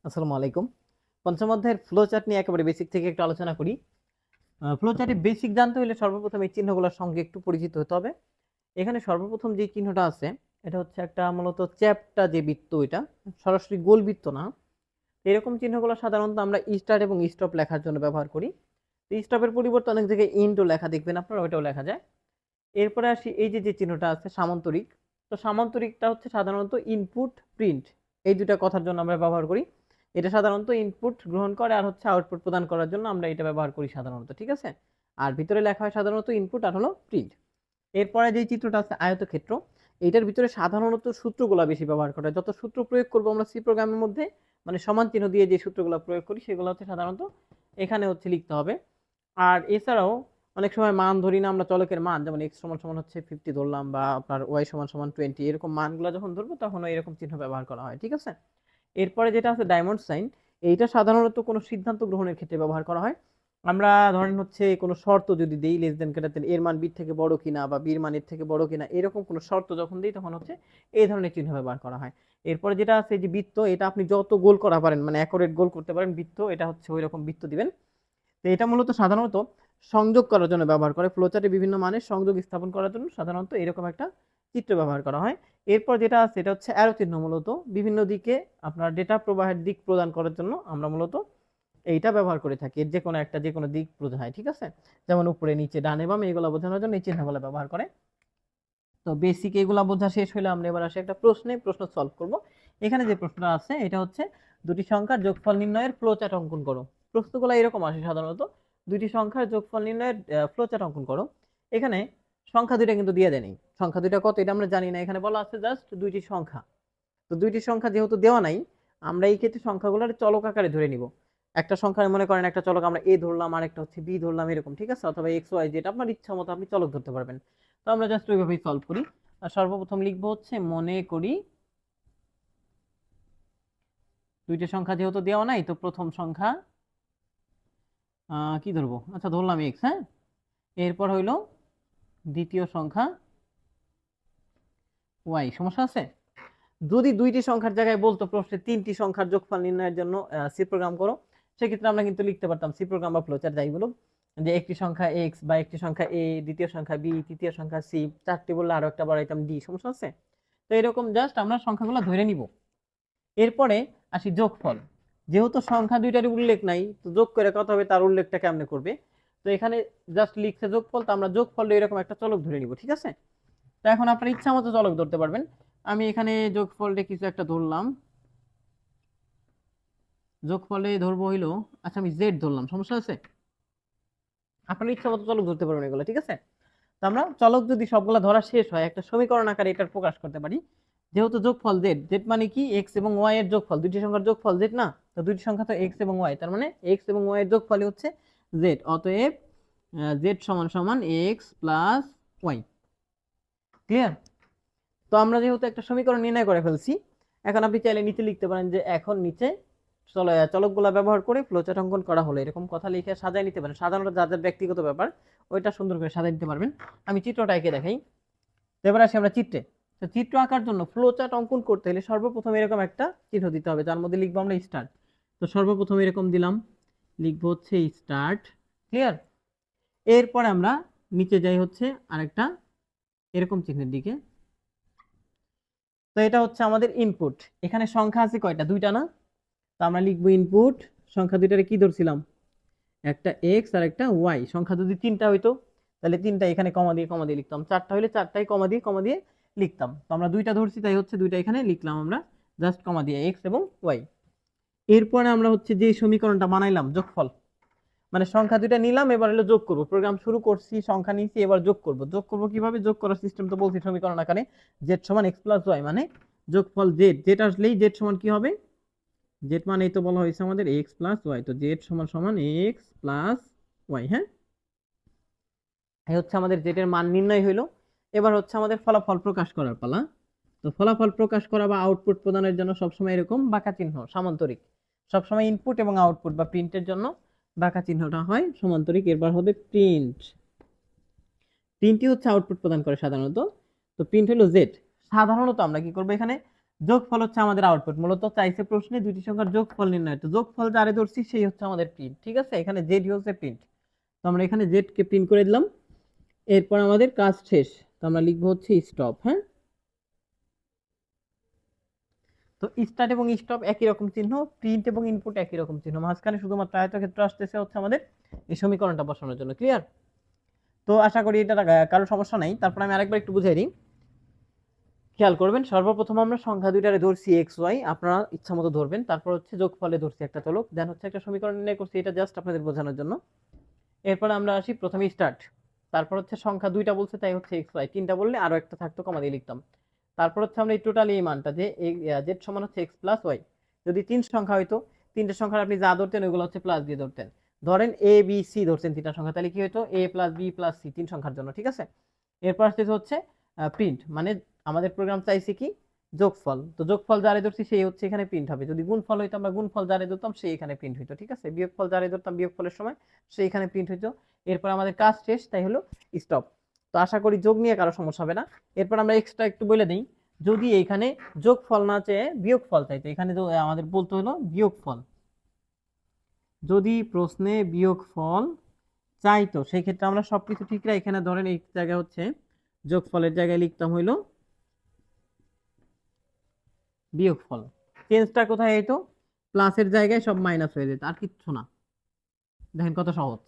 আসসালামু আলাইকুম। পঞ্চম অধ্যায়ের ফ্লো চার্ট নিয়ে একেবারে বেসিক থেকে একটু আলোচনা করি। ফ্লো চার্টের বেসিক জানতে হলে সর্বপ্রথম এই চিহ্নগুলোর সঙ্গে একটু পরিচিত হতে হবে। এখানে সর্বপ্রথম যে চিহ্নটা আছে এটা হচ্ছে একটা মূলত চ্যাপ্টা যে বৃত্ত, এটা সরাসরি গোল বৃত্ত না। এরকম চিহ্নগুলো সাধারণত আমরা স্টার্ট এবং স্টপ লেখার জন্য ব্যবহার করি। স্টপের পরিবর্তে অনেক জায়গায় ইন্টও লেখা দেখবেন আপনারা, ওইটাও লেখা যায়। এরপরে আসি এই যে যে চিহ্নটা আছে সামান্তরিক। তো সামান্তরিকটা হচ্ছে সাধারণত ইনপুট প্রিন্ট এই দুটা কথার জন্য আমরা ব্যবহার করি। এটা সাধারণত ইনপুট গ্রহণ করে আর হচ্ছে আউটপুট প্রদান করার জন্য আমরা এটা ব্যবহার করি সাধারণত, ঠিক আছে। আর ভিতরে লেখা হয় সাধারণত ইনপুট আর হলো প্রিন্ট। এরপরে যে চিত্রটা আছে আয়তক্ষেত্র, এইটার ভিতরে সাধারণত সূত্রগুলো বেশি ব্যবহার করা হয়। যত সূত্র প্রয়োগ করবো আমরা সি প্রোগ্রামের মধ্যে, মানে সমান চিহ্ন দিয়ে যে সূত্রগুলো প্রয়োগ করি সেগুলো হচ্ছে সাধারণত এখানে হচ্ছে লিখতে হবে। আর এছাড়াও অনেক সময় মান ধরি না আমরা, চলকের মান যেমন এক্স সমান সমান হচ্ছে 50 ধরলাম, বা আপনার ওয়াই সমান সমান 20, এরকম মানগুলো যখন ধরবো তখন এরকম চিহ্ন ব্যবহার করা হয়, ঠিক আছে। এরপরে যেটা আছে ডায়মন্ড সাইন, এইটা সাধারণত কোনো সিদ্ধান্ত গ্রহণের ক্ষেত্রে ব্যবহার করা হয়। আমরা ধরেন হচ্ছে কোনো শর্ত যদি দিই লেস দেন গ্রেটার দেন, এর মান বি থেকে বড় কিনা বা বির মান এর থেকে বড় কিনা, এরকম কোনো শর্ত যখন দিই তখন হচ্ছে এই ধরনের চিহ্ন ব্যবহার করা হয়। এরপরে যেটা আছে যে বৃত্ত, এটা আপনি যত গোল করা পারেন মানে অ্যাকুরেট গোল করতে পারেন বৃত্ত, এটা হচ্ছে ওই রকম বৃত্ত দিবেন। তো এটা মূলত সাধারণত সংযোগ করার জন্য ব্যবহার করে, ফ্লোচার্টে বিভিন্ন মানের সংযোগ স্থাপন করার জন্য সাধারণত এরকম একটা চিত্র ব্যবহার করা হয়। এরপর যেটা আছে এটা হচ্ছে অ্যারো চিহ্ন, মূলত বিভিন্ন দিকে আপনার ডেটা প্রবাহের দিক প্রদান করার জন্য আমরা মূলত এইটা ব্যবহার করে থাকি। এর যে কোনো দিক বোঝায়, ঠিক আছে। যেমন উপরে নিচে ডানে বামে এগুলো বোঝানোর জন্য এই চিহ্নগুলো ব্যবহার করে। তো বেসিক এগুলা বোঝা শেষ হলে আমরা এবার আসি একটা প্রশ্ন সলভ করব। এখানে যে প্রশ্নটা আছে এটা হচ্ছে দুটি সংখ্যার যোগফল নির্ণয়ের ফ্লো চার্ট অঙ্কন করো। প্রশ্নগুলো এরকম আসে সাধারণত, দুইটি সংখ্যার যোগফল নির্ণয়ের ফ্লো চার্ট অঙ্কন করো। এখানে সংখ্যা দুইটা কিন্তু দিয়ে দেয়নি, সংখ্যা দুইটা কত এটা আমরা জানি না, এখানে বলা আছে জাস্ট দুইটি সংখ্যা। তো দুইটি সংখ্যা যেহেতু দেওয়া নাই, আমরা এই ক্ষেত্রে সংখ্যাগুলোর চলক আকারে ধরে নিব। একটা সংখ্যা মনে করেন একটা চলক আমরা এ ধরলাম আর একটা হচ্ছে বি ধরলাম, এরকম, ঠিক আছে, অথবা এক্স ওয়াই যেটা আপনার ইচ্ছা মতো আপনি চলক ধরতে পারবেন। তো আমরা জাস্ট ওইভাবেই সলভ করি। আর সর্বপ্রথম লিখবো হচ্ছে মনে করি দুইটা সংখ্যা যেহেতু দেওয়া নাই, তো প্রথম সংখ্যা কি ধরবো, আচ্ছা ধরলাম এক্স, হ্যাঁ। এরপর হইলো দ্বিতীয় সংখ্যা ওয়াই। সমস্যা আছে? যদি দুইটি সংখ্যার জায়গায় বলতো প্রশ্নে তিনটি সংখ্যার যোগফল নির্ণয়ের জন্য সি প্রোগ্রাম করো, সেক্ষেত্রে আমরা কিন্তু লিখতে পারতাম সি প্রোগ্রাম বা ফ্লোচার্ট যাই বলুক, যে একটি সংখ্যা এক্স বা একটি সংখ্যা এ, দ্বিতীয় সংখ্যা বি, তৃতীয় সংখ্যা সি, চারটি বললে আরো একটা বাড়াইতাম ডি। সমস্যা আছে? তো এরকম জাস্ট আমরা সংখ্যাগুলো ধরে নিব। এরপরে আসি যোগফল। যেহেতু সংখ্যা দুইটারই উল্লেখ নাই, তো যোগ করে কত হবে তার উল্লেখটা কেমনে করবে। তো এখানে জাস্ট লিখছে যোগফল, তো আমরা যোগফলটা এরকম একটা চলক ধরে নিব, ঠিক আছে। তো এখন আপনার ইচ্ছা মতো চলক ধরতে পারবেন। আমি এখানে যোগফলটা কিছু একটা ধরলাম, যোগফলে ধরবো হইলো, আচ্ছা আমি জেড ধরলাম। সমস্যা আছে? আপনার ইচ্ছা মতো চলক ধরতে পারবেন এগুলো, ঠিক আছে। তো আমরা চলক যদি সবগুলা ধরা শেষ হয় একটা সমীকরণ আকারে এটার প্রকাশ করতে পারি। যেহেতু যোগফল জেড, জেড মানে কি এক্স এবং ওয়াই এর যোগফল, দুইটি সংখ্যার যোগফল জেড না। তো দুইটি সংখ্যা তো এক্স এবং ওয়াই, তার মানে এক্স এবং ওয়াই এর যোগফলই হচ্ছে জেড। অতএব জেড সমান সমান এক্স প্লাস ওয়াই। ক্লিয়ার? তো আমরা যেহেতু একটা সমীকরণ নির্ণয় করে ফেলছি, এখন আপনি চাইলে নিচে লিখতে পারেন যে এখন নিচে চলকগুলা ব্যবহার করে ফ্লোচার্ট অঙ্কন করা হলো, এরকম কথা লিখে সাজায় নিতে পারেন। সাধারণত যাদের ব্যক্তিগত ব্যাপার ওইটা সুন্দর করে সাজায় নিতে পারবেন। আমি চিত্রটা এঁকে দেখাই। এবার আসি আমরা চিত্রে। তো চিত্র আঁকার জন্য ফ্লোচার্ট অঙ্কন করতে হলে সর্বপ্রথম এরকম একটা চিহ্ন দিতে হবে, যার মধ্যে লিখবো আমরা স্টার্ট। তো সর্বপ্রথম এরকম দিলাম, লিখবো হচ্ছে স্টার্ট। ক্লিয়ার? এরপরে আমরা নিচে যাই হচ্ছে আরেকটা এরকম চিহ্নের দিকে। তো এটা হচ্ছে আমাদের ইনপুট। এখানে সংখ্যা আছে কয়টা? দুইটা না। তো আমরা লিখবো ইনপুট, সংখ্যা দুইটারে কি ধরছিলাম, একটা এক্স আর একটা ওয়াই। সংখ্যা যদি তিনটা হইতো তাহলে তিনটা এখানে কমা দিয়ে লিখতাম, চারটা হইলে চারটাই কমা দিয়ে লিখতাম। তো আমরা দুইটা ধরছি তাই হচ্ছে দুইটা এখানে লিখলাম আমরা জাস্ট কমা দিয়ে, এক্স এবং ওয়াই। এরপরে আমরা হচ্ছে যে সমীকরণটা বানাইলাম যোগফল, মানে সংখ্যা দুইটা নিলাম, এবার হলো যোগ করব। প্রোগ্রাম শুরু করছি, সংখ্যা নিয়েছি, এবার যোগ করব কিভাবে? যোগ করার সিস্টেম তো বলছি সমীকরণ আকারে, জেড সমান এক্স প্লাস ওয়াই, মানে যোগফল জেড, জেড আসলেই জেড সমান কি হবে, জেড মানে এই তো বলা হয়েছে আমাদের এক্স প্লাস ওয়াই, তো জেড সমান সমান এক্স প্লাস ওয়াই। হ্যাঁ, এই হচ্ছে আমাদের জেড এর মান নির্ণয় হইলো। এবার হচ্ছে আমাদের ফলাফল প্রকাশ করার পালা। তো ফলাফল প্রকাশ করা বা আউটপুট প্রদানের জন্য সবসময় এরকম বাঁকা চিহ্ন সামান্তরিক, সবসময় ইনপুট এবং আউটপুট বা প্রিন্টের জন্য বাঁকা চিহ্নটা হয় সমান্তরিক। এরপর হবে প্রিন্ট, প্রিন্টই হচ্ছে আউটপুট প্রদান করে সাধারণত। তো প্রিন্ট হলো জেড। সাধারণত আমরা কি করবো, এখানে যোগফল হচ্ছে আমাদের আউটপুট। মূলত চাইছে প্রশ্নে দুইটি সংখ্যার যোগফল নির্ণয়, তো যোগফল যারে ধরছি সেই হচ্ছে আমাদের প্রিন্ট। ঠিক আছে, এখানে জেড হচ্ছে প্রিন্ট, তো আমরা এখানে জেড কে প্রিন্ট করে দিলাম। এরপর আমাদের কাজ শেষ, তো আমরা লিখবো হচ্ছে স্টপ। হ্যাঁ, তো স্টার্ট এবং স্টপ একই রকম চিহ্ন, প্রিন্ট এবং ইনপুট একই রকম চিহ্ন, মাঝখানে শুধুমাত্র আয়তক্ষেত্র আসতেছে হচ্ছে আমাদের এই সমীকরণটা বসানোর জন্য। ক্লিয়ার? তো আশা করি এটা কারো সমস্যা নাই। তারপর আমি আরেকবার একটু বুঝাই দিই, খেয়াল করবেন। সর্বপ্রথম আমরা সংখ্যা দুইটারে ধরছি এক্স ওয়াই, আপনারা ইচ্ছা মতো ধরবেন। তারপর হচ্ছে যোগফলে ধরছি একটা চলক, দেন হচ্ছে একটা সমীকরণ নির্ণয় করছি, এটা জাস্ট আপনাদের বোঝানোর জন্য। এরপর আমরা আসি প্রথমে স্টার্ট, তারপর হচ্ছে সংখ্যা দুইটা বলছে তাই হচ্ছে এক্স ওয়াই, তিনটা বললে আরো একটা থাকতো কমা দিয়ে লিখতাম। তারপর হচ্ছে আমরা এই টোটাল এই মানটা যে জেড সমান হচ্ছে এক্স প্লাস ওয়াই, যদি তিন সংখ্যা হইতো, তিনটা সংখ্যার আপনি যা ধরতেন ওইগুলো হচ্ছে প্লাস দিয়ে ধরতেন। ধরেন এ বি সি ধরছেন তিনটা সংখ্যা, তাহলে কি হইতো এ প্লাস বি প্লাস সি, তিন সংখ্যার জন্য। ঠিক আছে, এরপর আসতেছে হচ্ছে প্রিন্ট, মানে আমাদের প্রোগ্রাম চাইছে কি যোগফল, তো যোগফল যারে ধরছি সেই হচ্ছে এখানে প্রিন্ট হবে। যদি গুণফল হইতো আমরা গুণফল যারে ধরতাম সেই এখানে প্রিন্ট হইতো। ঠিক আছে, বিয়োগফল যারে ধরতাম বিয়োগফলের সময় সেই এখানে প্রিন্ট হইতো। এরপর আমাদের কাজ শেষ, তাই হলো স্টপ। তো আশা করি যোগ নিয়ে কারো সমস্যা হবে না। এরপর আমরা এক্সট্রা একটু বলে দিই, যদি এখানে যোগফল না চেয়ে বিয়োগফল চাইতো, এখানে আমাদের বলতে হলো বিয়োগফল। যদি প্রশ্নে বিয়োগফল চাইতো সেই ক্ষেত্রে আমরা সবকিছু ঠিক রাখি, এখানে ধরেন এই জায়গায় হচ্ছে যোগফলের জায়গায় লিখতাম হইলো বিয়োগফল। চেঞ্জটা কোথায় হইতো, প্লাসের জায়গায় সব মাইনাস হয়ে যেত, আর কিচ্ছু না। দেখেন কত সহজ।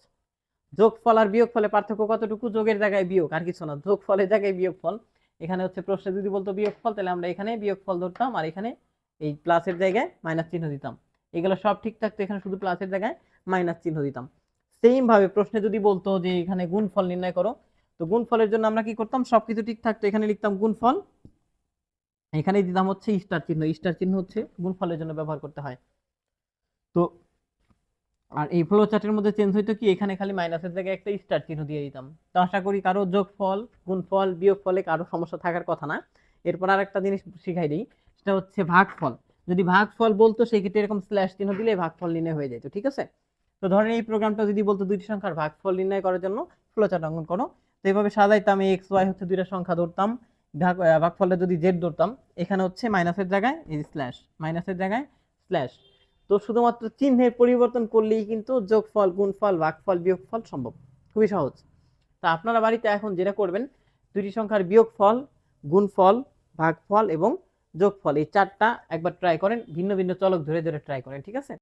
যোগফল আর বিয়োগফলে পার্থক্য কতটুকু, যোগের জায়গায় বিয়োগ, আর কিছু না, যোগফলের জায়গায় বিয়োগফল। এখানে হচ্ছে প্রশ্নে যদি বলতো বিয়োগফল, তাহলে আমরা এখানে বিয়োগফল ধরতাম আর এখানে এই প্লাসের জায়গায় মাইনাস চিহ্ন দিতাম। এগুলো সব ঠিক থাকতো, এখানে শুধু প্লাসের জায়গায় মাইনাস চিহ্ন দিতাম। সেম ভাবে প্রশ্নে যদি বলতো যে এখানে গুণফল নির্ণয় করো, তো গুণফলের জন্য আমরা কি করতাম, সবকিছু ঠিক থাকতো, এখানে লিখতাম গুণফল, এখানে দিতাম হচ্ছে স্টার চিহ্ন। স্টার চিহ্ন হচ্ছে গুণফলের জন্য ব্যবহার করতে হয়। তো আর এই ফ্লো চার্টের মধ্যে চেঞ্জ হইতো কি, এখানে খালি মাইনাসের জায়গায় একটা স্টার চিহ্ন দিয়ে দিতাম। তো আশা করি কারো যোগফল গুণফল বিয়োগফলে কারো সমস্যা থাকার কথা না। এরপর আর একটা জিনিস শিখাই দিই, সেটা হচ্ছে ভাগফল। যদি ভাগফল বলতো সেই ক্ষেত্রে এরকম স্ল্যাশ চিহ্ন দিলে ভাগফল নির্ণয় হয়ে যেত। ঠিক আছে, তো ধরেন এই প্রোগ্রামটা যদি বলতো দুইটি সংখ্যার ভাগফল নির্ণয় করার জন্য ফ্লো চার্ট অঙ্কন করো, তো এইভাবে সাজাইতাম। এই এক্স ওয়াই হচ্ছে দুইটা সংখ্যা ধরতাম, ভাগফলটা যদি জেড ধরতাম, এখানে হচ্ছে মাইনাসের জায়গায় এই স্ল্যাশ, মাইনাসের জায়গায় স্ল্যাশ। তো শুধুমাত্র চিহ্নের পরিবর্তন করলেই কিন্তু যোগফল গুণফল ভাগফল বিয়োগফল সম্ভব, খুবই সহজ। তা আপনারা বাড়িতে এখন যেটা করবেন, দুইটি সংখ্যার বিয়োগফল, গুণফল, ভাগফল এবং যোগফল এই চারটা একবার ট্রাই করেন, ভিন্ন ভিন্ন চলক ধরে ধরে ট্রাই করেন। ঠিক আছে।